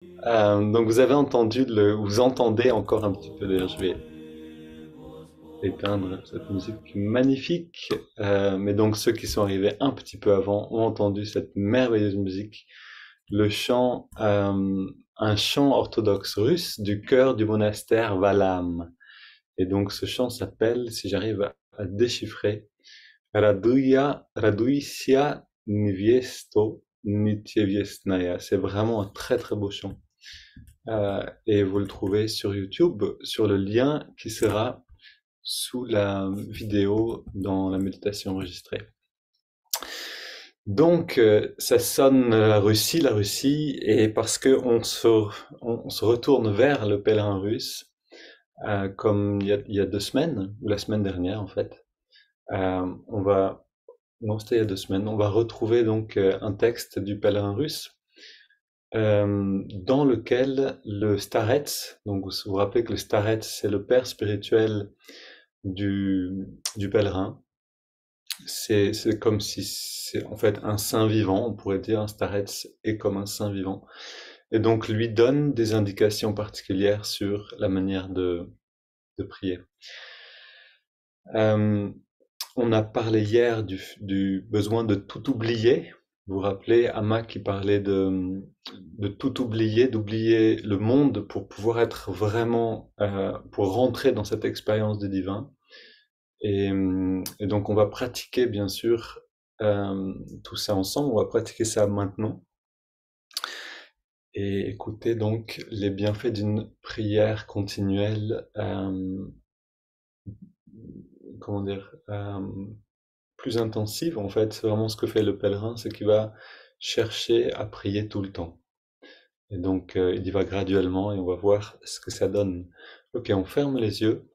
Donc vous avez entendu vous entendez encore un petit peu, d'ailleurs je vais éteindre cette musique magnifique. Mais donc ceux qui sont arrivés un petit peu avant ont entendu cette merveilleuse musique, le chant, un chant orthodoxe russe du chœur du monastère Valam. Et donc ce chant s'appelle, si j'arrive à déchiffrer, Raduisia Niviesto Nityeviesnaya. C'est vraiment un très très beau chant. Et vous le trouvez sur YouTube, sur le lien qui sera sous la vidéo dans la méditation enregistrée. Donc, ça sonne la Russie, et parce que on se retourne vers le pèlerin russe, comme il y a 2 semaines, ou la semaine dernière en fait, on va, non c'était il y a 2 semaines, on va retrouver donc un texte du pèlerin russe, dans lequel le starets, donc vous vous rappelez que le starets c'est le père spirituel du, du pèlerin. C'est comme si c'est en fait un saint vivant, on pourrait dire un starets est comme un saint vivant. Et donc lui donne des indications particulières sur la manière de prier. Euh, on a parlé hier du besoin de tout oublier. Vous vous rappelez Amma qui parlait de tout oublier, d'oublier le monde pour pouvoir être vraiment, pour rentrer dans cette expérience du divin. Et donc on va pratiquer bien sûr tout ça ensemble, on va pratiquer ça maintenant et écouter donc les bienfaits d'une prière continuelle, comment dire, plus intensive en fait. C'est vraiment ce que fait le pèlerin, c'est qu'il va chercher à prier tout le temps. Et donc il y va graduellement et on va voir ce que ça donne. Ok, on ferme les yeux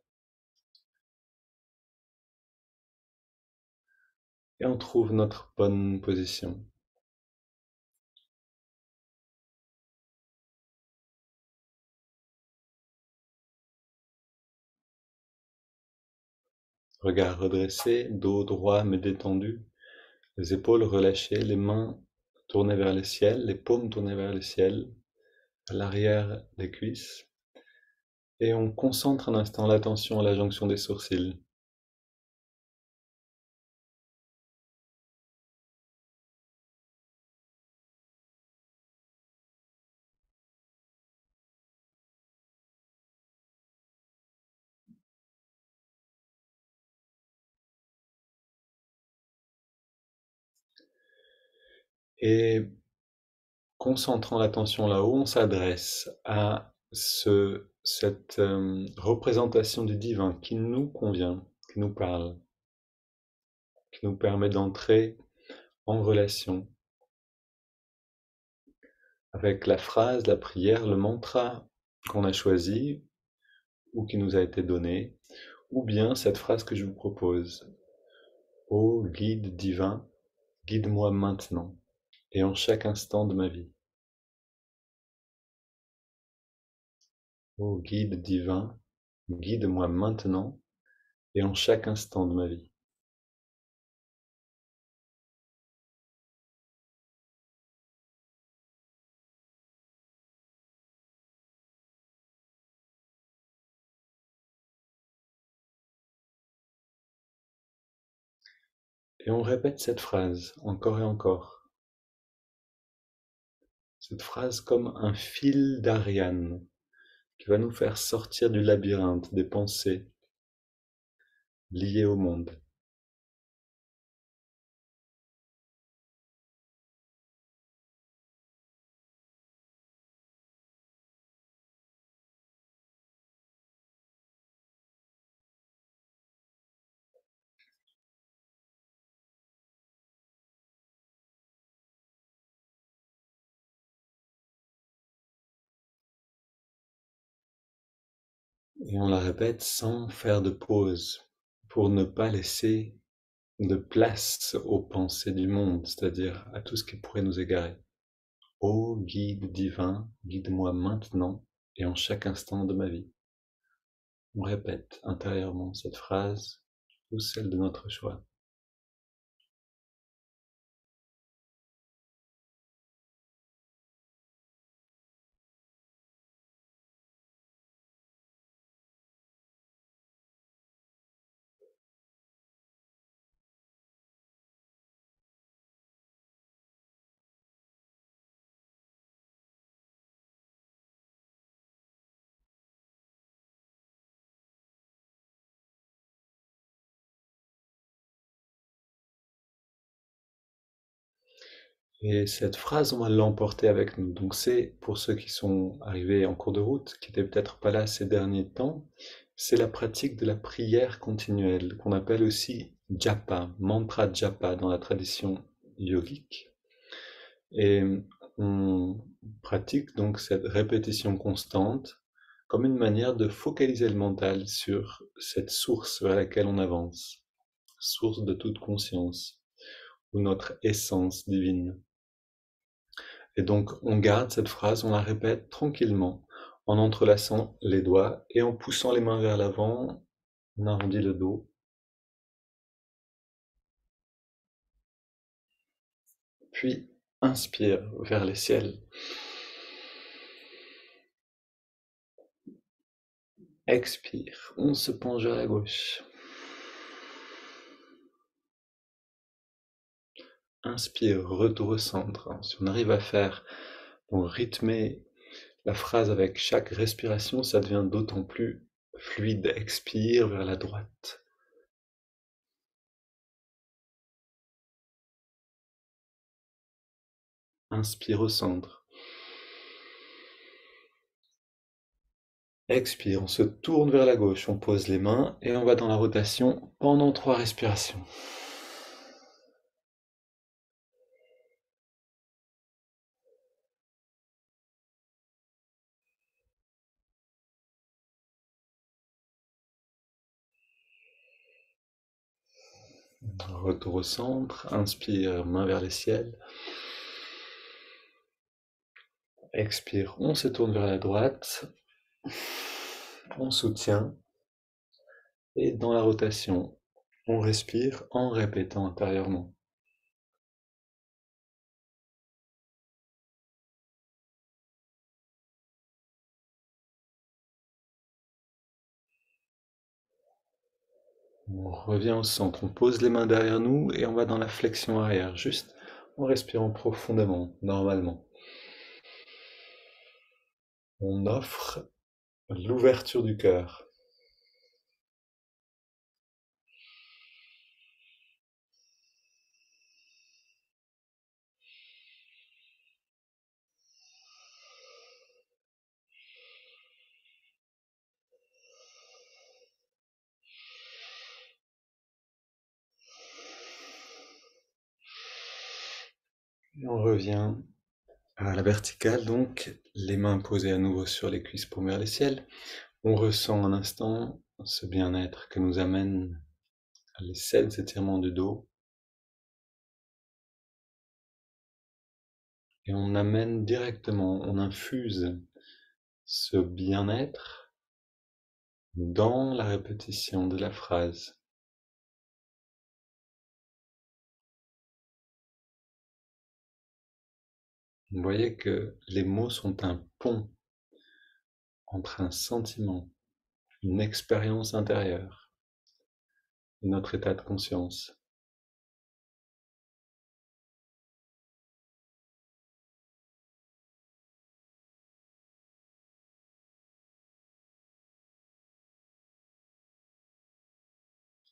et on trouve notre bonne position. Regard redressé, dos droit mais détendu, les épaules relâchées, les mains tournées vers le ciel, les paumes tournées vers le ciel, à l'arrière des cuisses. Et on concentre un instant l'attention à la jonction des sourcils. Et concentrant l'attention là-haut, on s'adresse à cette représentation du divin qui nous convient, qui nous parle, qui nous permet d'entrer en relation avec la phrase, la prière, le mantra qu'on a choisi ou qui nous a été donné, ou bien cette phrase que je vous propose. Ô guide divin, guide-moi maintenant et en chaque instant de ma vie. Ô guide divin, guide-moi maintenant et en chaque instant de ma vie. Et on répète cette phrase encore et encore. Cette phrase comme un fil d'Ariane qui va nous faire sortir du labyrinthe des pensées liées au monde. Et on la répète sans faire de pause pour ne pas laisser de place aux pensées du monde, c'est-à-dire à tout ce qui pourrait nous égarer. Ô guide divin, guide-moi maintenant et en chaque instant de ma vie. On répète intérieurement cette phrase ou celle de notre choix. Et cette phrase, on va l'emporter avec nous. Donc c'est, pour ceux qui sont arrivés en cours de route, qui n'étaient peut-être pas là ces derniers temps, c'est la pratique de la prière continuelle, qu'on appelle aussi japa, mantra japa dans la tradition yogique. Et on pratique donc cette répétition constante comme une manière de focaliser le mental sur cette source vers laquelle on avance, source de toute conscience, ou notre essence divine. Et donc on garde cette phrase, on la répète tranquillement, en entrelaçant les doigts et en poussant les mains vers l'avant, on arrondit le dos. Puis inspire vers les ciels. Expire, on se penche vers la gauche. Inspire, retour au centre. Si on arrive à faire, donc rythmer la phrase avec chaque respiration, ça devient d'autant plus fluide. Expire vers la droite. Inspire au centre. Expire, on se tourne vers la gauche, on pose les mains et on va dans la rotation pendant 3 respirations. Retour au centre, inspire, main vers les ciels. Expire, on se tourne vers la droite, on soutient, et dans la rotation, on respire en répétant intérieurement. On revient au centre, on pose les mains derrière nous et on va dans la flexion arrière, juste en respirant profondément, normalement. On offre l'ouverture du cœur. Et on revient à la verticale, donc les mains posées à nouveau sur les cuisses paumes vers le ciel. On ressent un instant ce bien-être que nous amènent les 7 étirements du dos. Et on amène directement, on infuse ce bien-être dans la répétition de la phrase. Vous voyez que les mots sont un pont entre un sentiment, une expérience intérieure et notre état de conscience.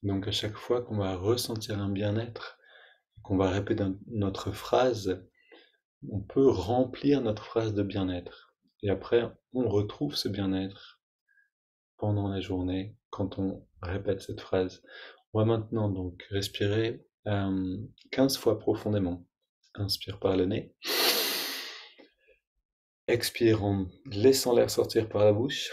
Donc à chaque fois qu'on va ressentir un bien-être, qu'on va répéter notre phrase, on peut remplir notre phrase de bien-être. Et après, on retrouve ce bien-être pendant la journée quand on répète cette phrase. On va maintenant donc respirer 15 fois profondément. Inspire par le nez. Expire en laissant l'air sortir par la bouche.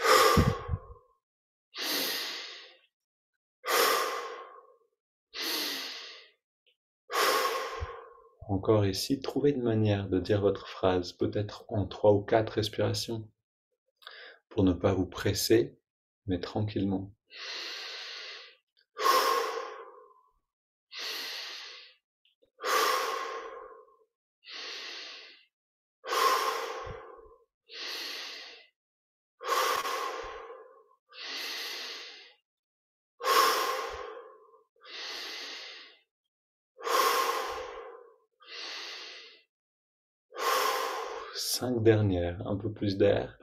Encore ici, trouvez une manière de dire votre phrase, peut-être en 3 ou 4 respirations, pour ne pas vous presser, mais tranquillement. Cinq dernières, un peu plus d'air.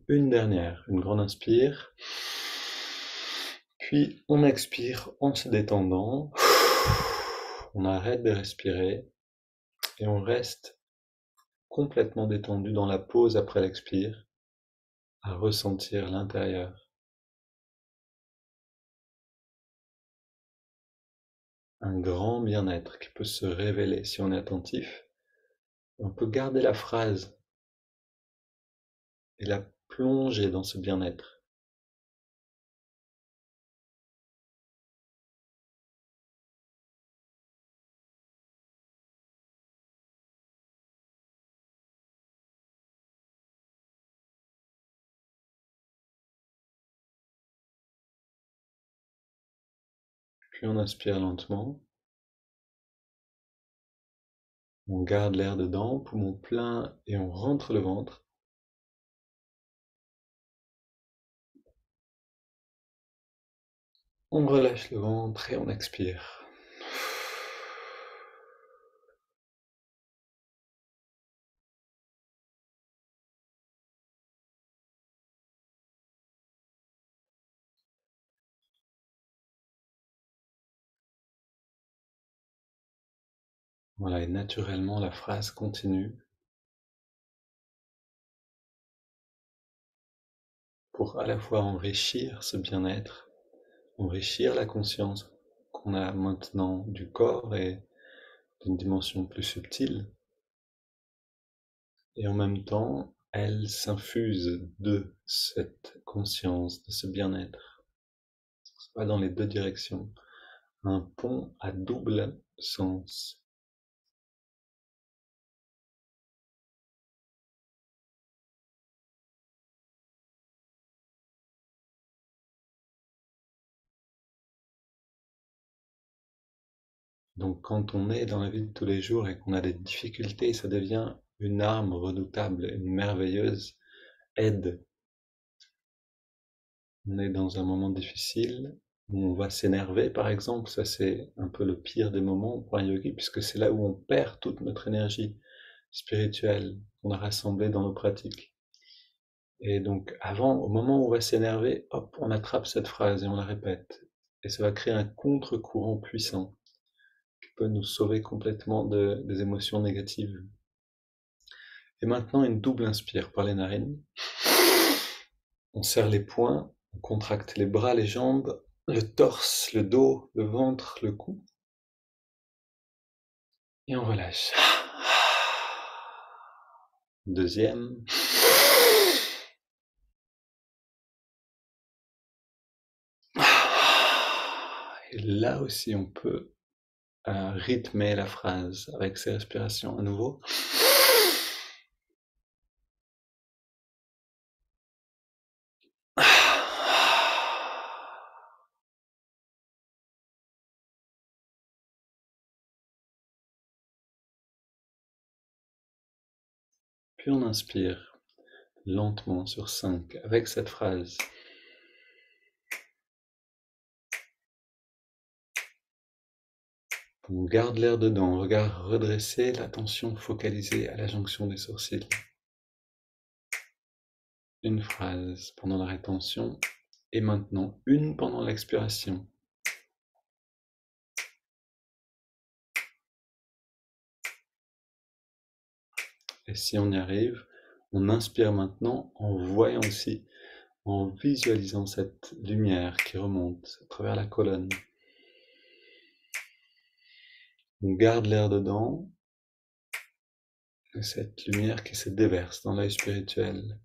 Une dernière, une grande inspire. Puis on expire en se détendant. On arrête de respirer et on reste complètement détendu dans la pause après l'expire, à ressentir l'intérieur. Un grand bien-être qui peut se révéler si on est attentif. On peut garder la phrase et la plonger dans ce bien-être. Puis on inspire lentement. On garde l'air dedans, poumon plein, et on rentre le ventre. On relâche le ventre et on expire. Voilà, et naturellement la phrase continue pour à la fois enrichir ce bien-être, enrichir la conscience qu'on a maintenant du corps et d'une dimension plus subtile, et en même temps, elle s'infuse de cette conscience, de ce bien-être. Ça va dans les deux directions, un pont à double sens. Donc quand on est dans la vie de tous les jours et qu'on a des difficultés, ça devient une arme redoutable, une merveilleuse aide. On est dans un moment difficile où on va s'énerver, par exemple. Ça, c'est un peu le pire des moments pour un yogi, puisque c'est là où on perd toute notre énergie spirituelle qu'on a rassemblée dans nos pratiques. Et donc, avant, au moment où on va s'énerver, hop, on attrape cette phrase et on la répète. Et ça va créer un contre-courant puissant qui peut nous sauver complètement des émotions négatives. Et maintenant, une double inspire par les narines. On serre les poings, on contracte les bras, les jambes, le torse, le dos, le ventre, le cou. Et on relâche. Deuxième. Et là aussi, on peut rythmer la phrase avec ses respirations à nouveau. Puis on inspire lentement sur 5 avec cette phrase. On garde l'air dedans, regard redressé, l'attention focalisée à la jonction des sourcils. Une phrase pendant la rétention et maintenant une pendant l'expiration. Et si on y arrive, on inspire maintenant en voyant aussi, en visualisant cette lumière qui remonte à travers la colonne. On garde l'air dedans, et cette lumière qui se déverse dans l'œil spirituel.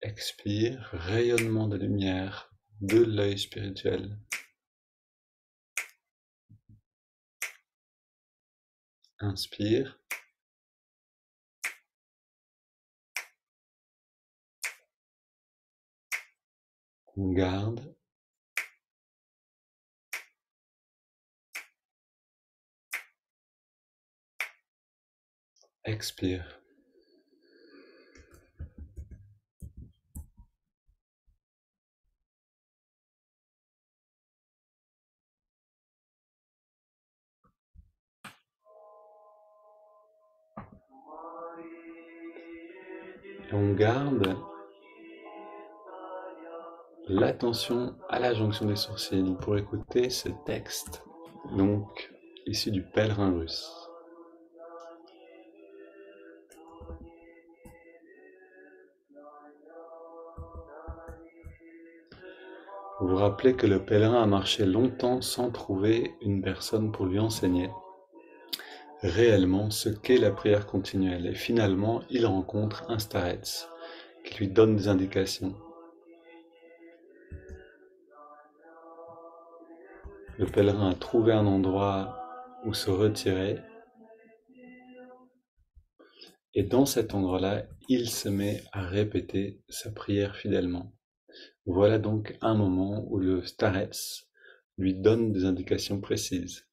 Expire, rayonnement de lumière de l'œil spirituel. Inspire. On garde. Expire. Et on garde l'attention à la jonction des sourcils pour écouter ce texte, donc issu du Pèlerin russe. Vous vous rappelez que le pèlerin a marché longtemps sans trouver une personne pour lui enseigner réellement ce qu'est la prière continuelle. Et finalement, il rencontre un starets qui lui donne des indications. Le pèlerin a trouvé un endroit où se retirer, et dans cet endroit-là, il se met à répéter sa prière fidèlement. Voilà donc un moment où le starets lui donne des indications précises.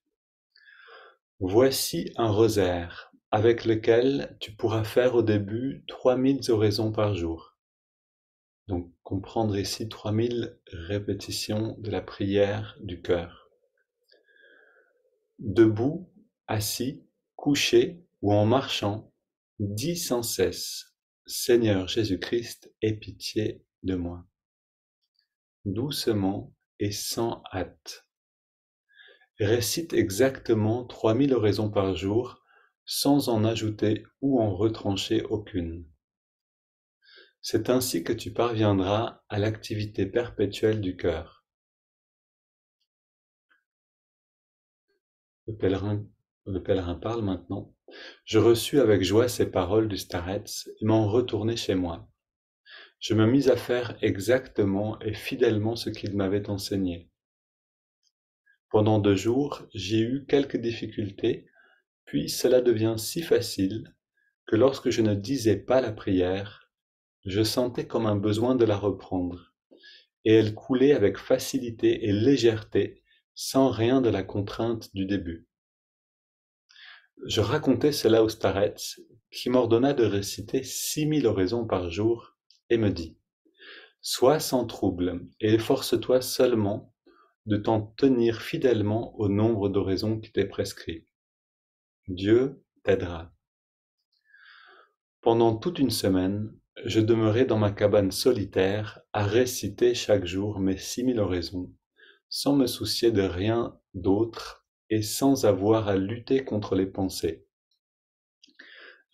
Voici un rosaire avec lequel tu pourras faire au début 3000 oraisons par jour. Donc comprendre ici 3000 répétitions de la prière du cœur. Debout, assis, couché ou en marchant, dis sans cesse: Seigneur Jésus-Christ, aie pitié de moi. Doucement et sans hâte. Récite exactement 3000 oraisons par jour, sans en ajouter ou en retrancher aucune. C'est ainsi que tu parviendras à l'activité perpétuelle du cœur. Le pèlerin parle maintenant. Je reçus avec joie ces paroles du starets et m'en retournai chez moi. Je me mis à faire exactement et fidèlement ce qu'il m'avait enseigné. Pendant 2 jours, j'ai eu quelques difficultés, puis cela devient si facile que lorsque je ne disais pas la prière, je sentais comme un besoin de la reprendre, et elle coulait avec facilité et légèreté, sans rien de la contrainte du début. Je racontai cela au starets, qui m'ordonna de réciter 6000 oraisons par jour, et me dit: Sois sans trouble, et efforce-toi seulement de t'en tenir fidèlement au nombre d'oraisons qui t'est prescrit. Dieu t'aidera. Pendant toute une semaine, je demeurai dans ma cabane solitaire à réciter chaque jour mes 6000 oraisons, sans me soucier de rien d'autre et sans avoir à lutter contre les pensées.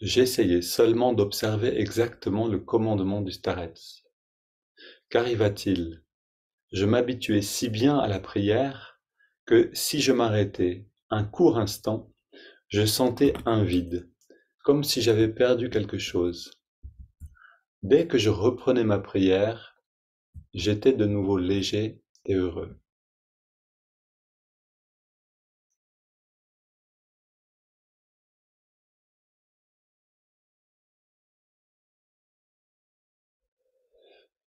J'essayais seulement d'observer exactement le commandement du starets. Qu'arriva-t-il? Je m'habituais si bien à la prière que si je m'arrêtais un court instant, je sentais un vide, comme si j'avais perdu quelque chose. Dès que je reprenais ma prière, j'étais de nouveau léger et heureux.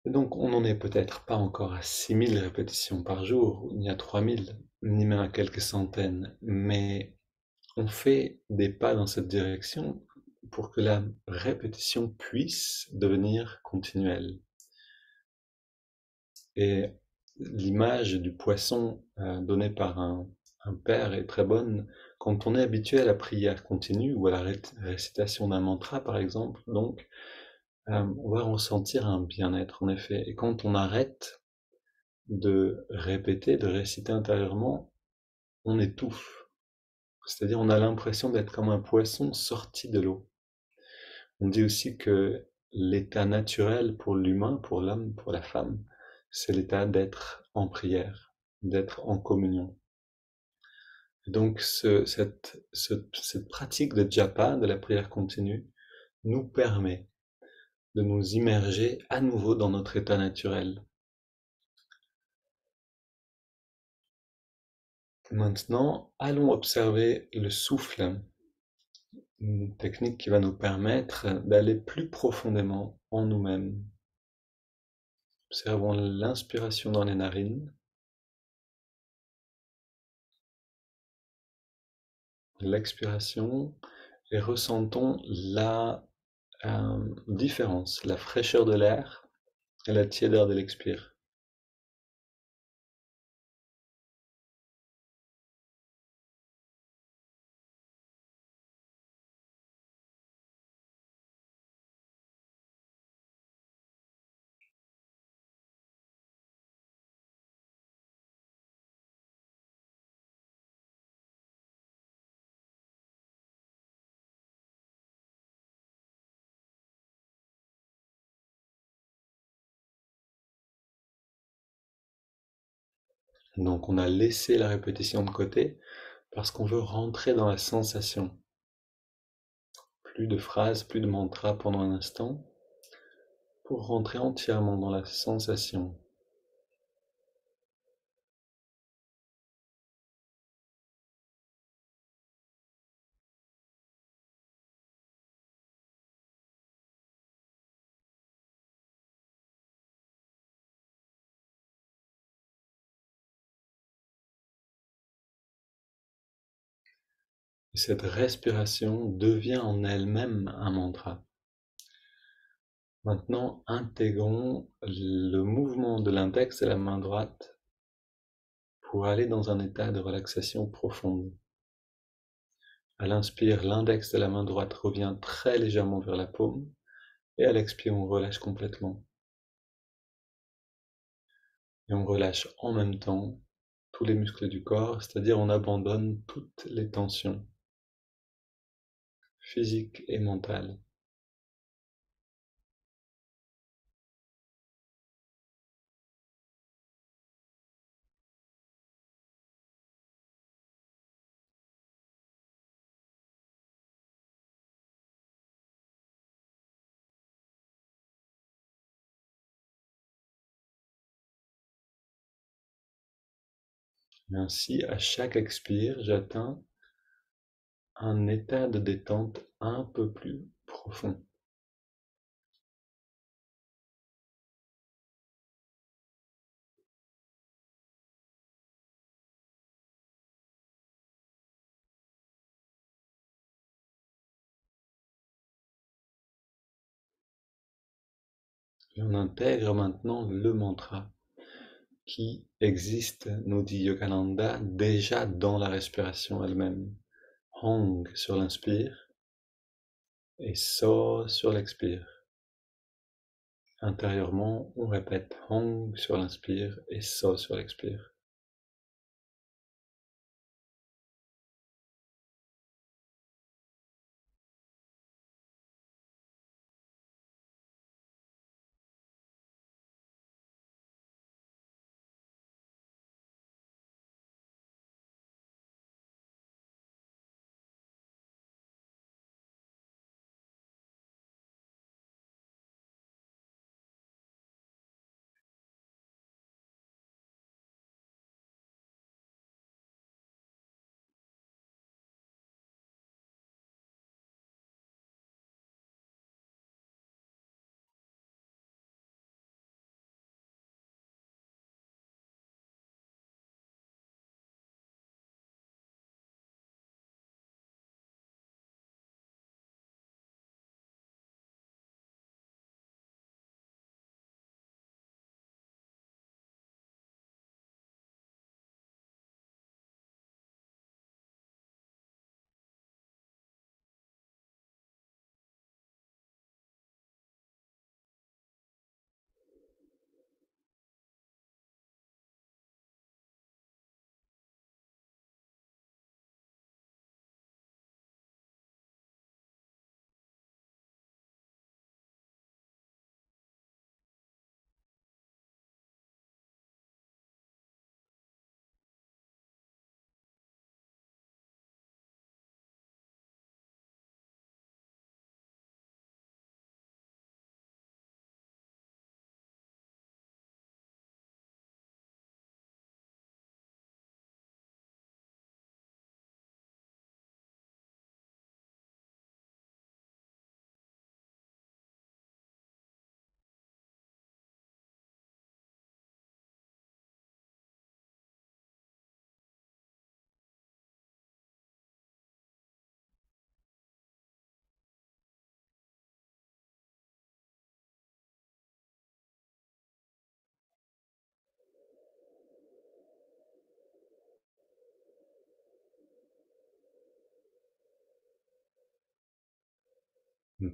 Et donc on n'en est peut-être pas encore à 6000 répétitions par jour, ni à 3000, ni même à quelques centaines, mais on fait des pas dans cette direction pour que la répétition puisse devenir continuelle. Et l'image du poisson donnée par un père est très bonne. Quand on est habitué à la prière continue ou à la récitation d'un mantra, par exemple, donc, on va ressentir un bien-être, en effet. Et quand on arrête de répéter, de réciter intérieurement, on étouffe. C'est-à-dire, on a l'impression d'être comme un poisson sorti de l'eau. On dit aussi que l'état naturel pour l'humain, pour l'homme, pour la femme, c'est l'état d'être en prière, d'être en communion. Et donc cette pratique de japa, de la prière continue, nous permet de nous immerger à nouveau dans notre état naturel. Maintenant, allons observer le souffle, une technique qui va nous permettre d'aller plus profondément en nous-mêmes. Observons l'inspiration dans les narines, l'expiration, et ressentons la différence, la fraîcheur de l'air et la tiédeur de l'expire. Donc on a laissé la répétition de côté parce qu'on veut rentrer dans la sensation. Plus de phrases, plus de mantras pendant un instant pour rentrer entièrement dans la sensation. Et cette respiration devient en elle-même un mantra. Maintenant, intégrons le mouvement de l'index et la main droite pour aller dans un état de relaxation profonde. À l'inspire, l'index de la main droite revient très légèrement vers la paume et à l'expire, on relâche complètement. Et on relâche en même temps tous les muscles du corps, c'est-à-dire on abandonne toutes les tensions physiques et mentales. Et ainsi, à chaque expire, j'atteins un état de détente un peu plus profond. Et on intègre maintenant le mantra qui existe, nous dit Yogananda, déjà dans la respiration elle-même. Hong sur l'inspire et So sur l'expire. Intérieurement, on répète Hong sur l'inspire et So sur l'expire.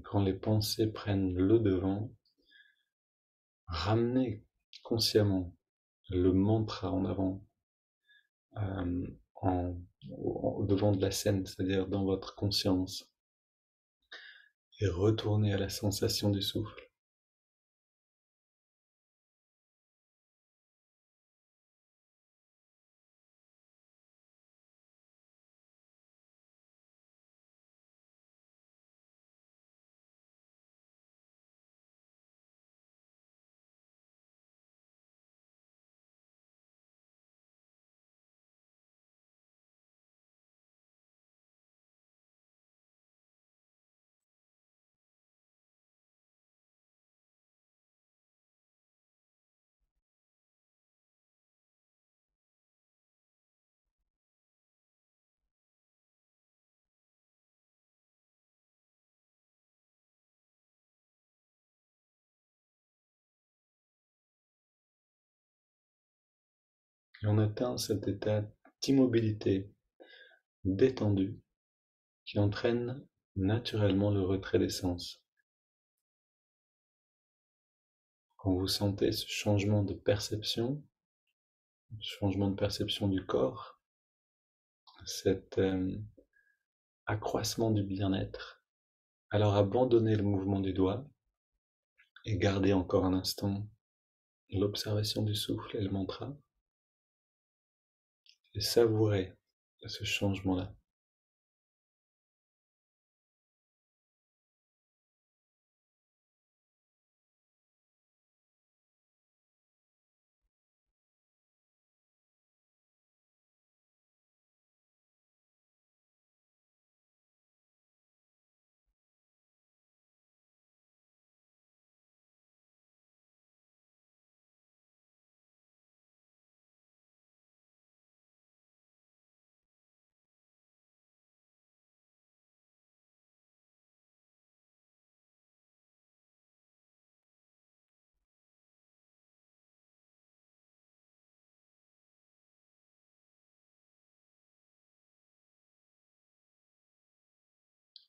Quand les pensées prennent le devant, ramenez consciemment le mantra en avant, euh, au devant de la scène, c'est-à-dire dans votre conscience, et retournez à la sensation du souffle. Et on atteint cet état d'immobilité détendu qui entraîne naturellement le retrait des sens. Quand vous sentez ce changement de perception du corps, cet accroissement du bien-être, alors abandonnez le mouvement du doigt et gardez encore un instant l'observation du souffle et le mantra et savourez ce changement-là.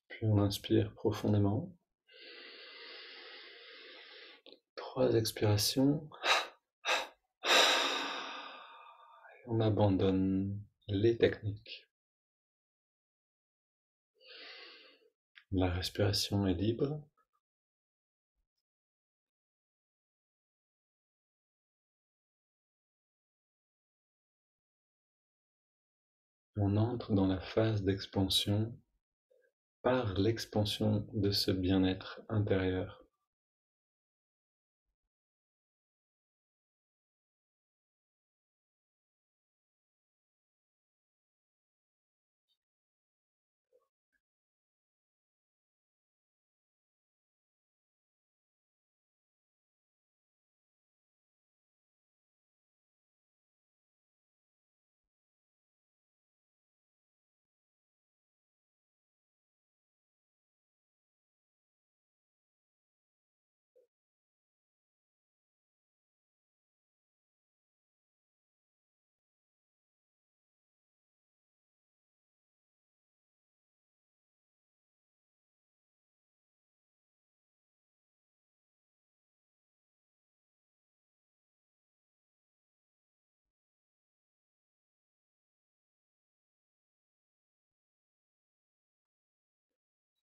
Puis on inspire profondément. 3 expirations. On abandonne les techniques. La respiration est libre. On entre dans la phase d'expansion par l'expansion de ce bien-être intérieur.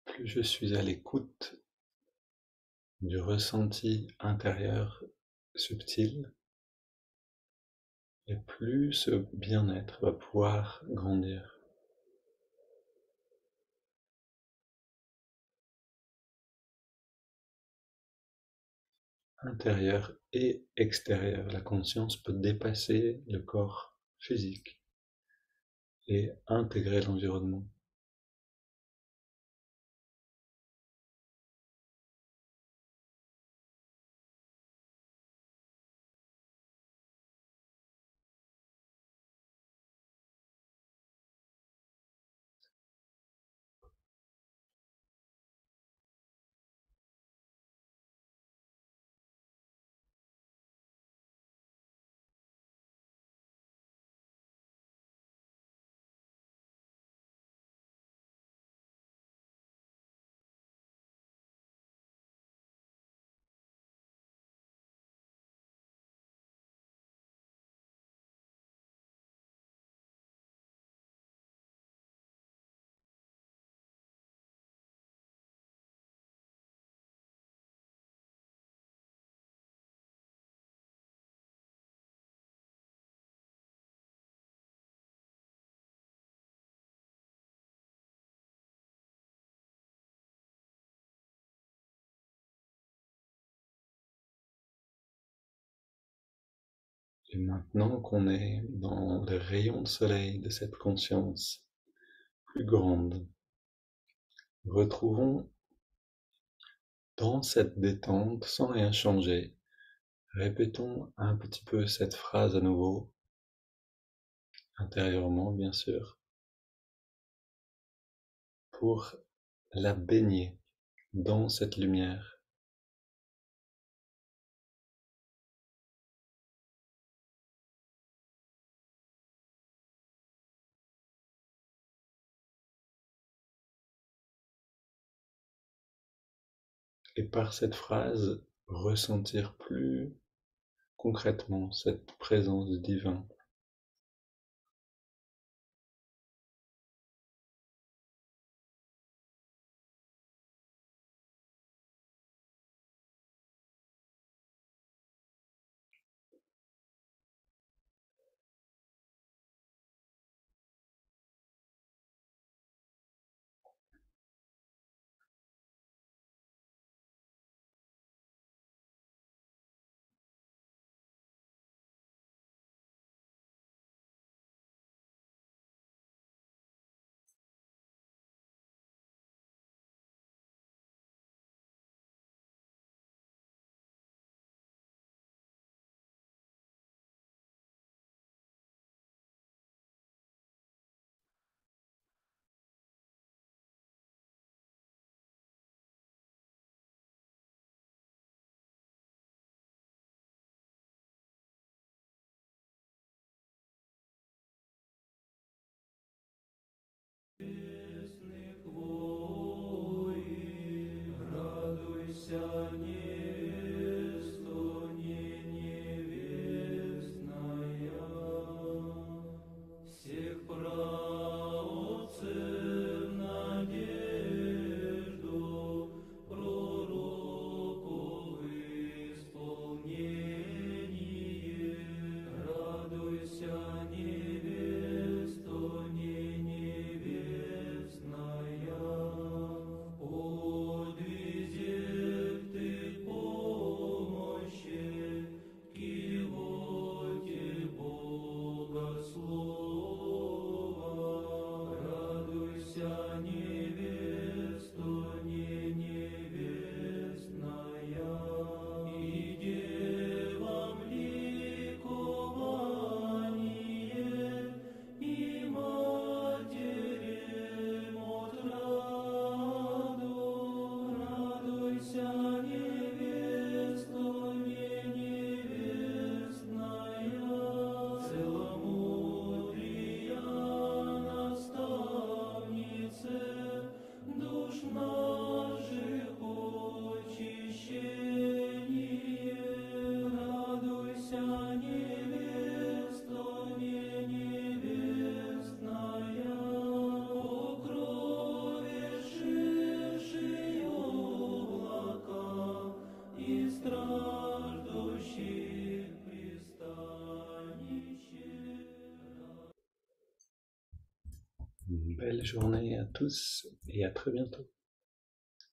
Plus je suis à l'écoute du ressenti intérieur subtil, et plus ce bien-être va pouvoir grandir. Intérieur et extérieur. La conscience peut dépasser le corps physique et intégrer l'environnement. Et maintenant qu'on est dans les rayons de soleil de cette conscience plus grande, retrouvons dans cette détente, sans rien changer, répétons un petit peu cette phrase à nouveau, intérieurement bien sûr, pour la baigner dans cette lumière. et par cette phrase ressentir plus concrètement cette présence divine. Une belle journée à tous et à très bientôt.